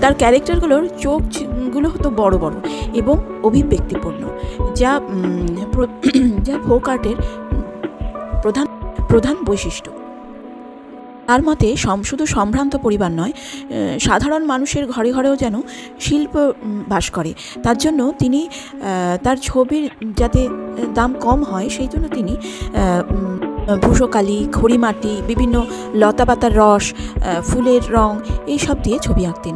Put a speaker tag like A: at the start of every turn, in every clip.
A: তার ক্যারেক্টারগুলোর চোখগুলো হতো বড় বড় এবং অভিব্যক্তিপূর্ণ, যা যা ফোক আর্টের প্রধান বৈশিষ্ট্য। তার মতে শুধু সম্ভ্রান্ত পরিবার নয়, সাধারণ মানুষের ঘরে ঘরেও যেন শিল্প বাস করে। তার জন্য তিনি তার ছবির যাতে দাম কম হয় সেই জন্য তিনি ভূষকালি, খড়িমাটি, বিভিন্ন লতাপাতার রস, ফুলের রং এইসব দিয়ে ছবি আঁকতেন।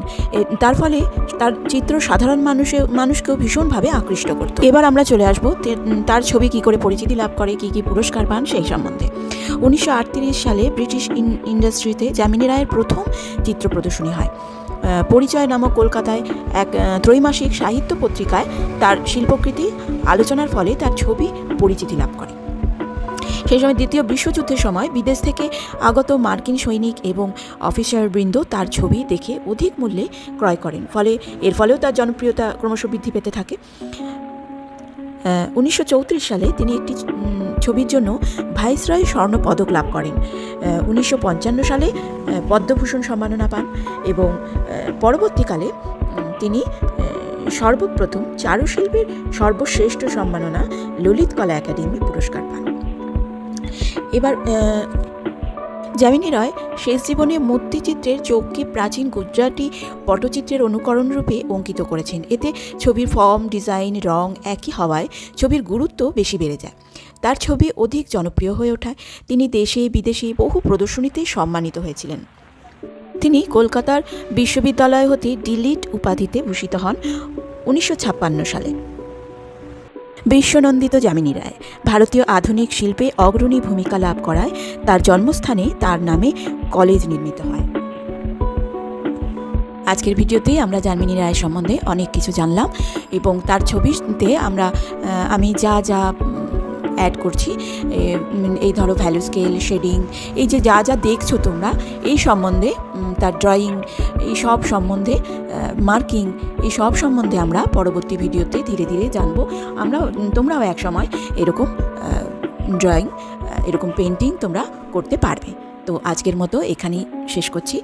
A: তার ফলে তার চিত্র সাধারণ মানুষকেও ভীষণভাবে আকৃষ্ট করত। এবার আমরা চলে আসবো তার ছবি কী করে পরিচিতি লাভ করে, কী কী পুরস্কার পান সেই সম্বন্ধে। 1938 সালে ব্রিটিশ ইন্ডাস্ট্রিতে যামিনী রায়ের প্রথম চিত্র প্রদর্শনী হয়। পরিচয় নামক কলকাতায় এক ত্রৈমাসিক সাহিত্য পত্রিকায় তার শিল্পকৃতি আলোচনার ফলে তার ছবি পরিচিতি লাভ করে। সেই সময় দ্বিতীয় বিশ্বযুদ্ধের সময় বিদেশ থেকে আগত মার্কিন সৈনিক এবং অফিসারবৃন্দ তার ছবি দেখে অধিক মূল্যে ক্রয় করেন, এর ফলেও তার জনপ্রিয়তা ক্রমশ বৃদ্ধি পেতে থাকে। 1934 সালে তিনি একটি ছবির জন্য ভাইসরয় স্বর্ণ পদক লাভ করেন। 1955 সালে পদ্মভূষণ সম্মাননা পান এবং পরবর্তীকালে তিনি সর্বপ্রথম চারুশিল্পের সর্বশ্রেষ্ঠ সম্মাননা ললিত কলা একাডেমি পুরস্কার পান। এবার যামিনী রায় শেষ জীবনে মূর্তিচিত্রের চোখকে প্রাচীন গুজরাটি পটচিত্রের অনুকরণ রূপে অঙ্কিত করেছেন। এতে ছবির ফর্ম, ডিজাইন, রং একই হওয়ায় ছবির গুরুত্ব বেশি বেড়ে যায়। তার ছবি অধিক জনপ্রিয় হয়ে ওঠায় তিনি দেশে বিদেশে বহু প্রদর্শনীতে সম্মানিত হয়েছিলেন। তিনি কলকাতার বিশ্ববিদ্যালয় হতে ডিলিট উপাধিতে ভূষিত হন 1956 সালে। বিশ্বনন্দিত যামিনী রায় ভারতীয় আধুনিক শিল্পে অগ্রণী ভূমিকা লাভ করায় তার জন্মস্থানে তার নামে কলেজ নির্মিত হয়। আজকের ভিডিওতে আমরা যামিনী রায় সম্বন্ধে অনেক কিছু জানলাম এবং তার ছবিতে আমি যা অ্যাড করছি, এই ধরো ভ্যালু স্কেল, শেডিং, এই যে যা দেখছো তোমরা, এই সম্বন্ধে, তার ড্রয়িং, এই সব সম্বন্ধে, মার্কিং, এই সব সম্বন্ধে আমরা পরবর্তী ভিডিওতে ধীরে ধীরে জানবো। তোমরাও এক সময় এরকম ড্রয়িং, এরকম পেন্টিং তোমরা করতে পারবে। তো আজকের মতো এখানেই শেষ করছি।